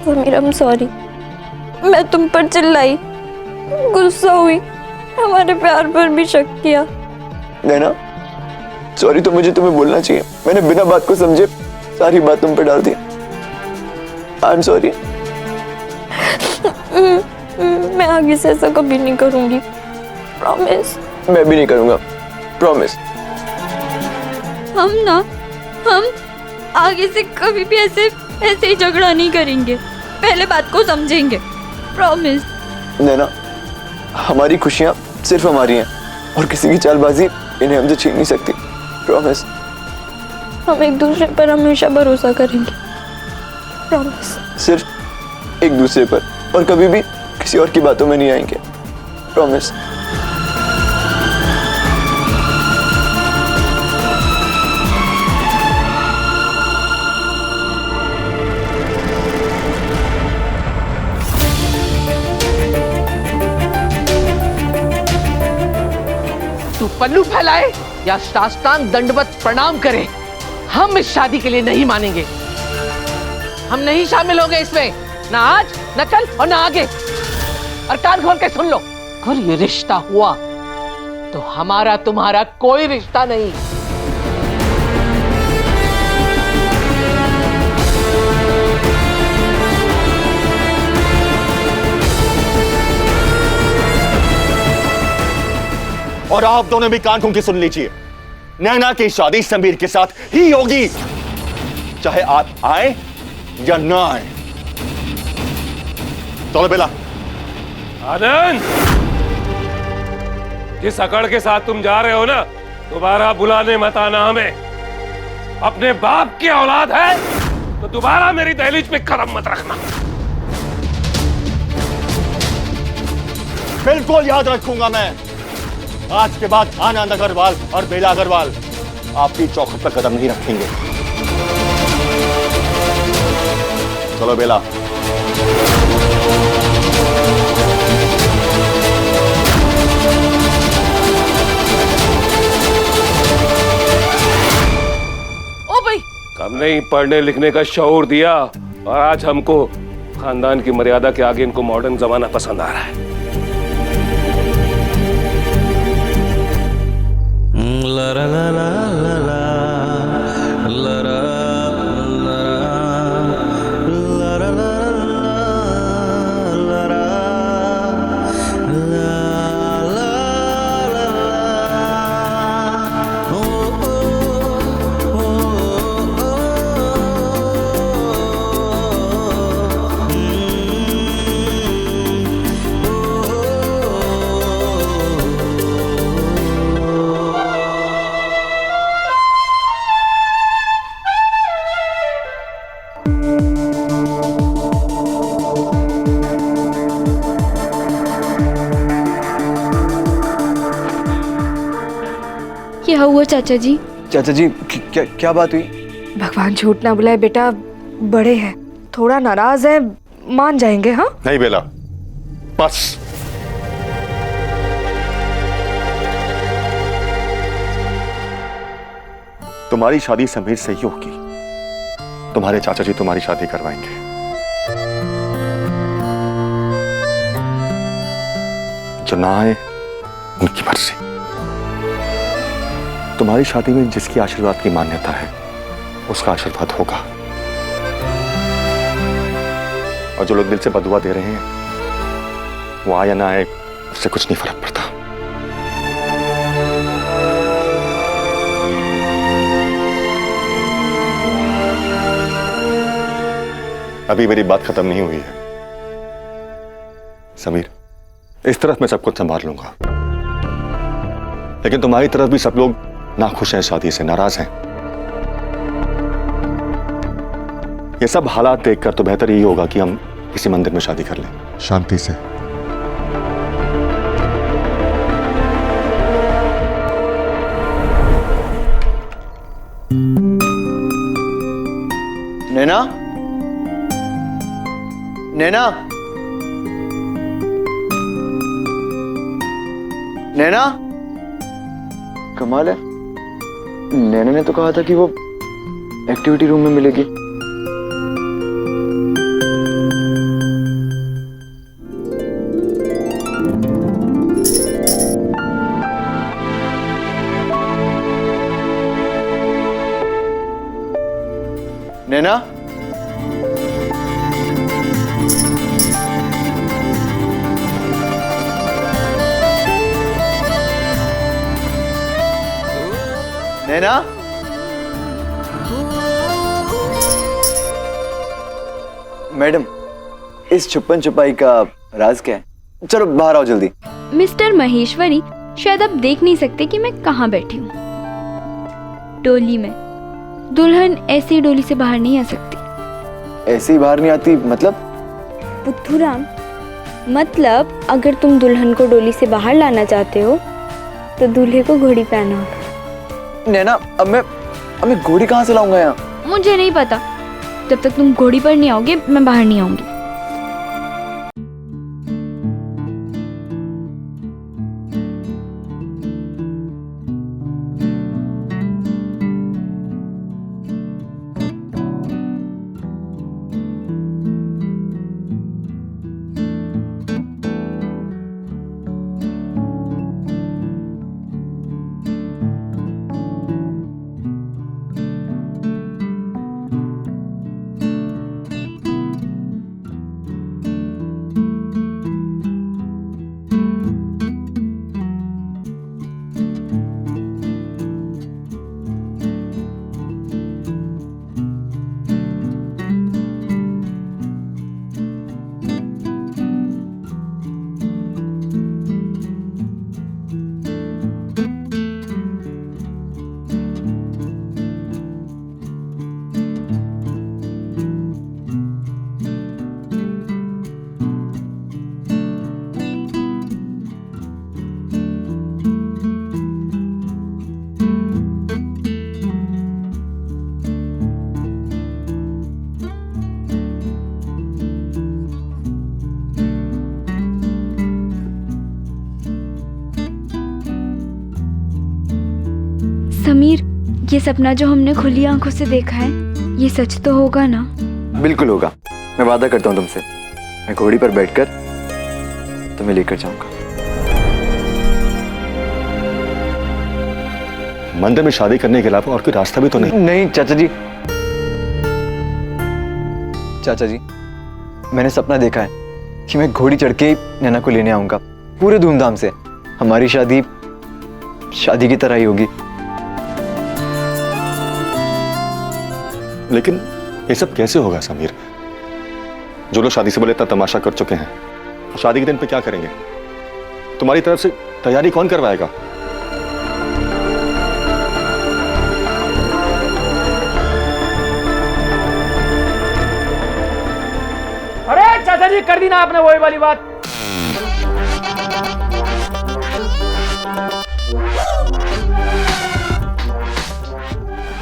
Sameer, I'm sorry. मैं तुम पर चिल्लाई, गुस्सा हुई, हमारे प्यार पर भी शक किया। नैना, सॉरी तो मुझे तुम्हें बोलना चाहिए। मैंने बिना बात को समझे सारी बात तुम पे डाल दी। I am sorry. मैं आगे से ऐसा कभी नहीं करूंगी, प्रॉमिस। मैं भी नहीं करूंगा, प्रॉमिस। हम आगे से कभी भी ऐसे ही झगड़ा नहीं करेंगे। पहले बात को समझेंगे, प्रॉमिस। नैना, हमारी खुशियां सिर्फ हमारी हैं और किसी की चालबाजी इन्हें हमसे छीन नहीं सकती, प्रॉमिस। हम एक दूसरे पर हमेशा भरोसा करेंगे, प्रॉमिस। सिर्फ एक दूसरे पर, और कभी भी किसी और की बातों में नहीं आएंगे, प्रॉमिस। तू पल्लू फैलाए या साष्टांग दंडवत प्रणाम करे, हम इस शादी के लिए नहीं मानेंगे। हम नहीं शामिल होंगे इसमें, ना आज, ना कल और ना आगे। और कान खोल के सुन लो, अगर ये रिश्ता हुआ तो हमारा तुम्हारा कोई रिश्ता नहीं। और आप दोनों भी कान खोल के सुन लीजिए, नैना की शादी समीर के साथ ही होगी, चाहे आप आए या ना आए। चलो बेला। आनंद, जिस अकड़ के साथ तुम जा रहे हो ना, दोबारा बुलाने मत आना हमें। अपने बाप की औलाद है तो दोबारा मेरी दहलीज पे कदम मत रखना। बिल्कुल याद रखूंगा मैं। आज के बाद आनंद अग्रवाल और बेला अग्रवाल आपकी चौखट पर कदम नहीं रखेंगे। चलो बेला। ओ भाई, हमने ही पढ़ने लिखने का शऊर दिया और आज हमको खानदान की मर्यादा के आगे इनको मॉडर्न जमाना पसंद आ रहा है। क्या हुआ चाचा जी? चाचा जी, क्या बात हुई? भगवान झूठ ना बुलाए बेटा, बड़े हैं, थोड़ा नाराज है, मान जाएंगे। हाँ नहीं बेला, बस। तुम्हारी शादी समीर से ही होगी। तुम्हारे चाचा जी तुम्हारी शादी करवाएंगे। जो ना आए उनकी मर्जी। तुम्हारी शादी में जिसकी आशीर्वाद की मान्यता है उसका आशीर्वाद होगा, और जो लोग दिल से बदुआ दे रहे हैं वो आए या ना आए उससे कुछ नहीं फर्क पड़ता। अभी मेरी बात खत्म नहीं हुई है समीर। इस तरफ मैं सब कुछ संभाल लूंगा, लेकिन तुम्हारी तरफ भी सब लोग नाखुश हैं, शादी से नाराज हैं। ये सब हालात देखकर तो बेहतर यही होगा कि हम किसी मंदिर में शादी कर लें, शांति से। नैना, नैना, नैना, कमाल है, नैना ने तो कहा था कि वो एक्टिविटी रूम में मिलेगी। नैना, नैना, मैडम, इस छुपन छुपाई का राज क्या है? चलो बाहर आओ जल्दी। मिस्टर महेश्वरी, शायद आप देख नहीं सकते कि मैं कहाँ बैठी हूँ। डोली में। दुल्हन ऐसी डोली से बाहर नहीं आ सकती। ऐसे ही बाहर नहीं आती मतलब? बुद्धूराम, मतलब अगर तुम दुल्हन को डोली से बाहर लाना चाहते हो तो दूल्हे को घोड़ी पे आना होगा। नैना, अब मैं घोड़ी कहाँ से लाऊंगा यहाँ? मुझे नहीं पता। जब तक तुम घोड़ी पर नहीं आओगे मैं बाहर नहीं आऊंगी। समीर, ये सपना जो हमने खुली आंखों से देखा है, ये सच तो होगा ना? बिल्कुल होगा, मैं वादा करता हूँ तुमसे। मैं घोड़ी पर बैठकर तुम्हें लेकर जाऊंगा। मंदिर में शादी करने के अलावा और कोई रास्ता भी तो नहीं? नहीं चाचा जी, चाचा जी, मैंने सपना देखा है कि मैं घोड़ी चढ़ के नैना को लेने आऊंगा, पूरे धूमधाम से। हमारी शादी शादी की तरह ही होगी। लेकिन ये सब कैसे होगा समीर? जो लोग शादी से पहले इतना तमाशा कर चुके हैं, शादी के दिन पे क्या करेंगे? तुम्हारी तरफ से तैयारी कौन करवाएगा? अरे चाचा जी, कर दी ना आपने वही वाली बात।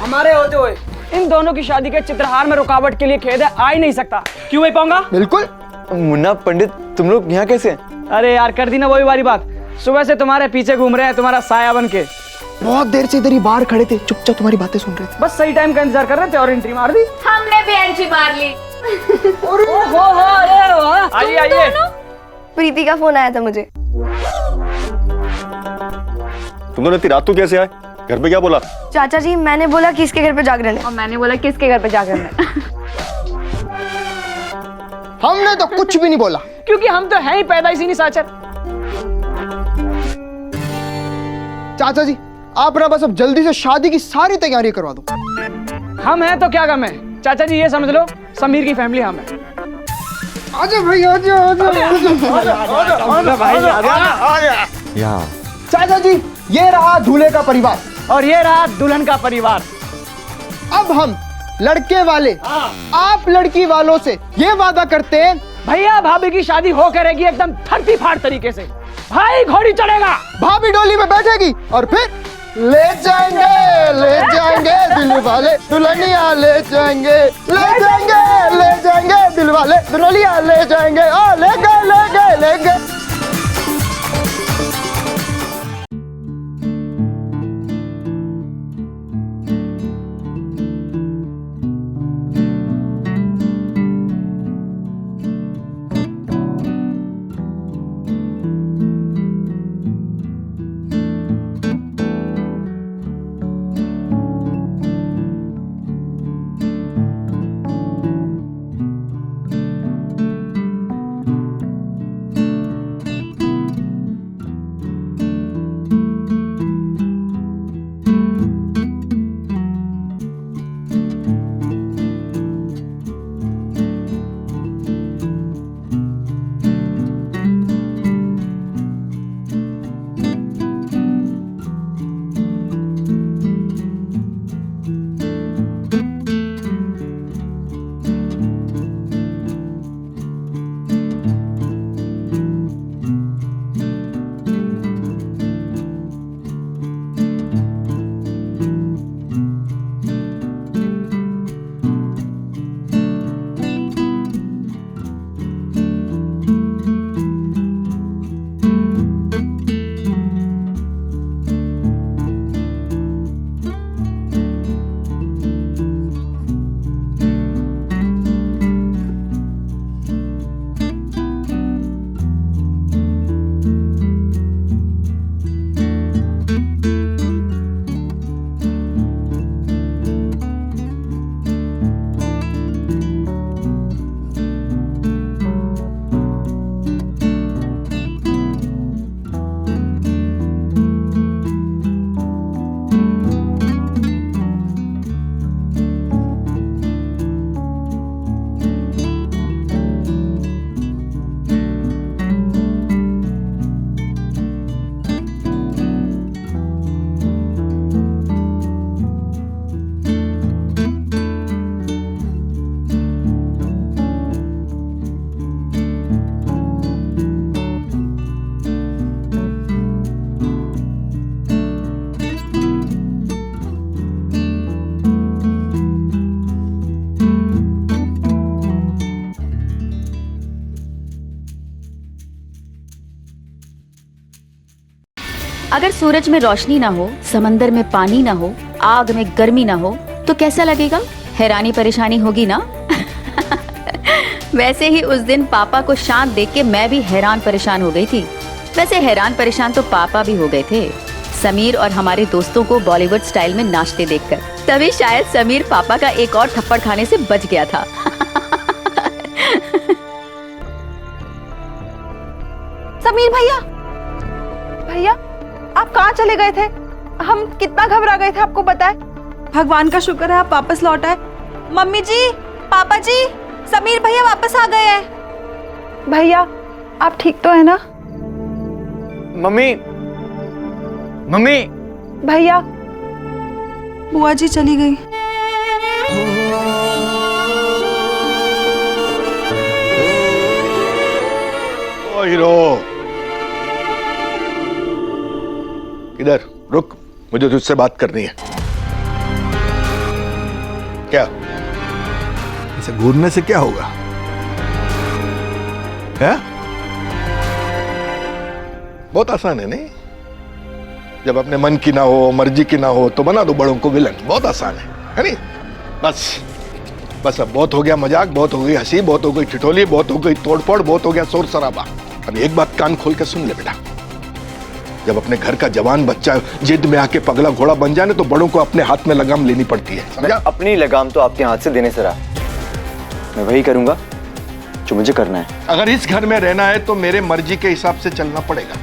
हमारे होते हुए इन दोनों की शादी के चित्रहार में रुकावट के लिए खेद है, आ ही नहीं सकता। क्यों भाई पाऊंगा? बिल्कुल। मुन्ना पंडित, तुम लोग यहाँ कैसे हैं? अरे यार, कर दी ना वही वाली बात। सुबह से तुम्हारे पीछे घूम रहे हैं, तुम्हारा साया बन के। बहुत देर से इधर ही बाहर खड़े थे, चुपचाप तुम्हारी बातें सुन रहे थे। बस सही टाइम का इंतजार कर रहे थे और एंट्री मार दी। हमने भी एंट्री मार ली। आइए आइए। प्रीति का फोन आया था मुझे। तुम दोनों इतनी रात को कैसे आए? घर पे क्या बोला? चाचा जी, मैंने बोला किसके घर पे जागरण है। और मैंने बोला किसके घर पे जागरण है। हमने तो कुछ भी नहीं बोला, क्योंकि हम तो हैं ही पैदाइशी निशाचर। चाचा जी आप ना बस अब जल्दी से शादी की सारी तैयारी करवा दो। हम हैं तो क्या गम है चाचा जी, ये समझ लो समीर की फैमिली हम है। आजा भाई, आजा आजा। यहाँ चाचा जी, ये रहा दूल्हे का परिवार और ये रहा दुल्हन का परिवार। अब हम लड़के वाले आप लड़की वालों से ये वादा करते हैं, भैया भाभी की शादी हो करेगी एकदम धरती फाड़ तरीके से। भाई घोड़ी चढ़ेगा, भाभी डोली में बैठेगी और फिर ले जाएंगे दिल वाले दुल्हनिया, ले जाएंगे दिल वाले दुल्हनिया, ले जाएंगे। ले गए। अगर सूरज में रोशनी ना हो, समंदर में पानी ना हो, आग में गर्मी ना हो, तो कैसा लगेगा? हैरानी परेशानी होगी ना? वैसे ही उस दिन पापा को शांत देख के मैं भी हैरान परेशान हो गई थी। वैसे हैरान परेशान तो पापा भी हो गए थे, समीर और हमारे दोस्तों को बॉलीवुड स्टाइल में नाचते देखकर। तभी शायद समीर पापा का एक और थप्पड़ खाने से बच गया था। समीर भैया, भैया आप कहाँ चले गए थे? हम कितना घबरा गए थे, आपको पता है? भगवान का शुक्र है आप वापस लौट आए। मम्मी जी, पापा जी, समीर भैया वापस आ गए हैं। भैया आप ठीक तो है ना? Mummy, mummy. भैया बुआ जी चली गई। ओ हीरो, इधर रुक, मुझे तुझसे बात करनी है। क्या इसे घूरने से क्या होगा? है? बहुत आसान है नहीं? जब अपने मन की ना हो, मर्जी की ना हो, तो बना दो बड़ों को विलन। बहुत आसान है नहीं? बस अब बहुत हो गया मजाक, बहुत हो गई हंसी, बहुत हो गई ठिठोली, बहुत हो गई तोड़फोड़, बहुत हो गया शोर शराबा। अब एक बात कान खोल के सुन ले बेटा, जब अपने घर का जवान बच्चा जिद में आके पगला घोड़ा बन जाए तो बड़ों को अपने हाथ में लगाम लेनी पड़ती है, समझा? अपनी लगाम तो आपके हाथ से देने से रहा, मैं वही करूंगा जो मुझे करना है। अगर इस घर में रहना है तो मेरे मर्जी के हिसाब से चलना पड़ेगा।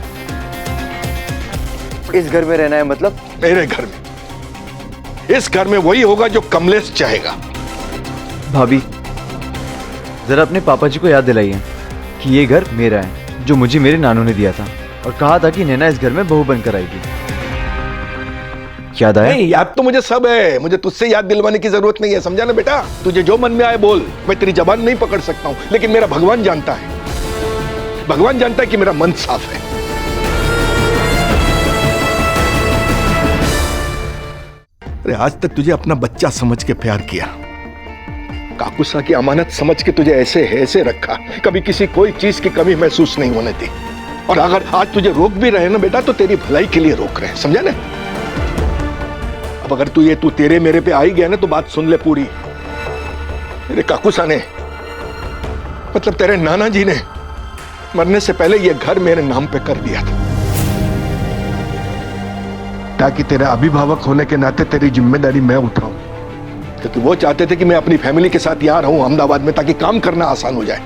इस घर में रहना है मतलब? मेरे घर में, इस घर में वही होगा जो कमलेश चाहेगा। भाभी, जरा अपने पापा जी को याद दिलाइए कि ये घर मेरा है, जो मुझे मेरे नानू ने दिया था, और कहा था कि नैना इस घर में बहू बनकर आएगी। याद आया? नहीं, याद तो मुझे सब है, मुझे तुझसे याद दिलवाने की जरूरत नहीं है, समझा ना बेटा? तुझे जो मन में आए बोल, मैं तेरी जबान नहीं पकड़ सकता हूं, लेकिन मेरा भगवान जानता है, भगवान जानता है कि मेरा मन साफ है। अरे आज तक तुझे अपना बच्चा समझ के प्यार किया, काकुसा की अमानत समझ के तुझे ऐसे रखा, कभी किसी कोई चीज की कमी महसूस नहीं होने दी। और अगर आज तुझे रोक भी रहे ना बेटा, तो तेरी भलाई के लिए रोक रहे हैं, समझा ना? अब अगर तू तेरे मेरे पे आ ही गया ना, तो बात सुन ले पूरी। मेरे काकुसा ने, मतलब तेरे नाना जी ने मरने से पहले ये घर मेरे नाम पे कर दिया था, ताकि तेरे अभिभावक होने के नाते तेरी जिम्मेदारी मैं उठाऊं, क्योंकि वो चाहते थे कि मैं अपनी फैमिली के साथ यहां रहूं अहमदाबाद में, ताकि काम करना आसान हो जाए।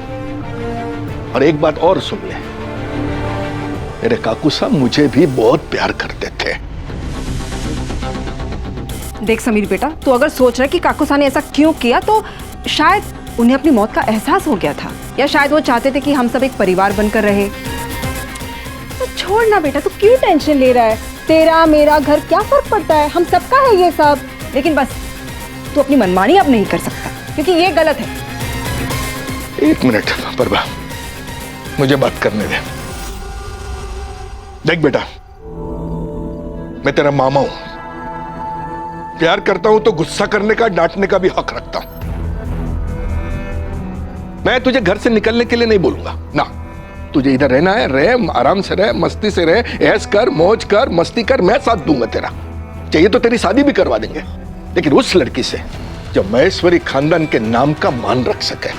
और एक बात और सुन ले, मेरे काकुसा मुझे भी बहुत प्यार करते थे। देख समीर बेटा, तू अगर सोच रहा है कि काकुसा ने ऐसा क्यों किया, तो शायद उन्हें अपनी मौत का एहसास हो गया था, या शायद वो चाहते थे कि हम सब एक परिवार बनकर रहे। तो छोड़ ना बेटा, तू क्यों टेंशन ले रहा है? तेरा मेरा घर क्या फर्क पड़ता है, हम सबका है ये सब। लेकिन बस तू अपनी मनमानी अब नहीं कर सकता, क्योंकि ये गलत है। एक मिनट परवा, मुझे बात करने दे। देख बेटा, मैं तेरा मामा हूं, प्यार करता हूं तो गुस्सा करने का, डांटने का भी हक रखता हूं। मैं तुझे घर से निकलने के लिए नहीं बोलूंगा ना, तुझे इधर रहना है, रह, आराम से रह, मस्ती से रह, ऐश कर, मौज कर, मस्ती कर, मैं साथ दूंगा तेरा। चाहिए तो तेरी शादी भी करवा देंगे, लेकिन उस लड़की से जो महेश्वरी खानदान के नाम का मान रख सके।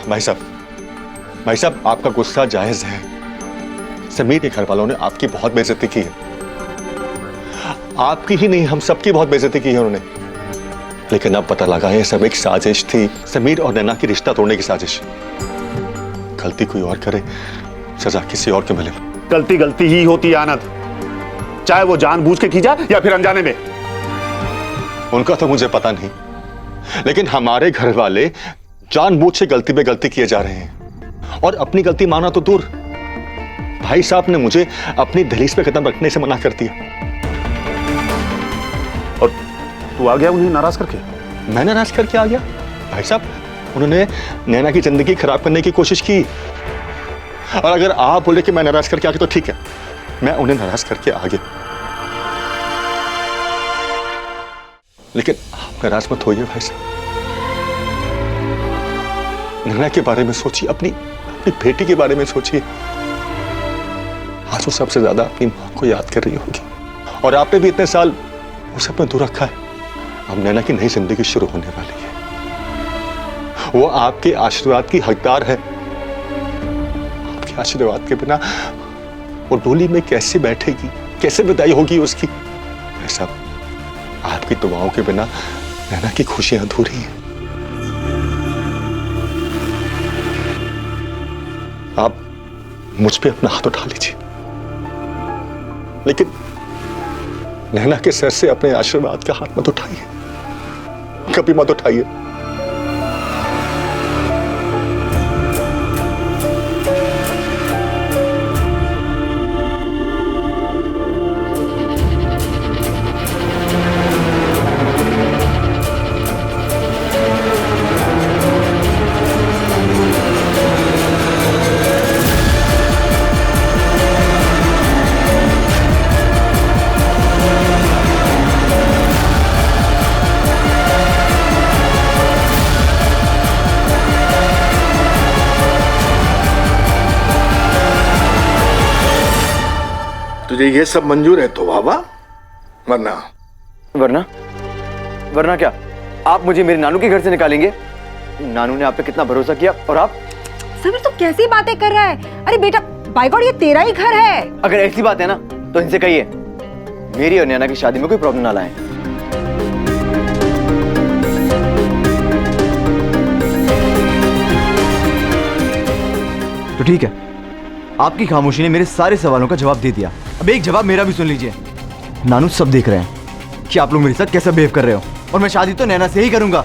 भाई साहब, आपका गुस्सा जायज है। समीर के घर वालों ने आपकी बहुत बेइज्जती की है, आपकी ही नहीं हम सबकी बहुत बेइज्जती की है उन्होंने। लेकिन अब पता लगा है सब एक साजिश थी, समीर और नैना की रिश्ता तोड़ने की साजिश। गलती कोई और करे, सजा किसी और को मिले। गलती ही होती है आनंद, चाहे वो जानबूझ के की जाए या फिर अनजाने में। उनका तो मुझे पता नहीं, लेकिन हमारे घर वाले जानबूझ से गलती पे गलती किए जा रहे हैं, और अपनी गलती माना तो दूर, भाई साहब ने मुझे अपनी दहलीज पे कदम रखने से मना कर दिया। और तू आ गया उन्हें नाराज करके? मैं नाराज करके आ गया? भाई साहब, उन्होंने नैना की जिंदगी खराब करने की कोशिश की, और अगर आप बोले कि मैं नाराज करके आ गया तो ठीक है, मैं उन्हें नाराज करके आ गया। लेकिन आप नाराज मत होइए भाई साहब, नैना के बारे में सोचिए, अपनी अपनी बेटी के बारे में सोचिए। आज वो सबसे ज्यादा अपनी मां को याद कर रही होगी, और आपने भी इतने साल उसे अपने दूर रखा है। अब नैना की नई जिंदगी शुरू होने वाली है। वो आपके आशीर्वाद की हकदार है। आपके आशीर्वाद के बिना वो डोली में कैसे बैठेगी, कैसे विदाई होगी उसकी? ऐसा आपकी दुआओं के बिना नैना की खुशियां अधूरी हैं। आप मुझ पे अपना हाथ उठा लीजिए, लेकिन नैना के सर से अपने आशीर्वाद का हाथ मत उठाइए, कभी मत उठाइए। तुझे ये सब मंजूर है तो वाह, वरना वरना वरना क्या? आप मुझे मेरे नानू के घर से निकालेंगे? नानू ने आप पे कितना भरोसा किया, और आप? समीर तू कैसी बातें कर रहा है? अरे बेटा बाय गॉड, ये तेरा ही घर है। अगर ऐसी बात है ना तो इनसे कहिए मेरी और नैना की शादी में कोई प्रॉब्लम ना लाए। तो ठीक है, आपकी खामोशी ने मेरे सारे सवालों का जवाब दे दिया। अब एक जवाब मेरा भी सुन लीजिए। नानू सब देख रहे हैं कि आप लोग मेरे साथ कैसे बिहेव कर रहे हो, और मैं शादी तो नैना से ही करूंगा।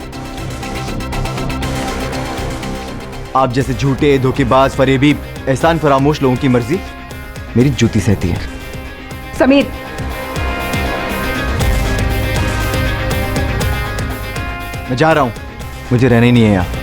आप जैसे झूठे, धोखेबाज, फरेबी, एहसान फरामोश लोगों की मर्जी मेरी जूती सहती है। समीर, मैं जा रहा हूं, मुझे रहना ही नहीं है यहाँ।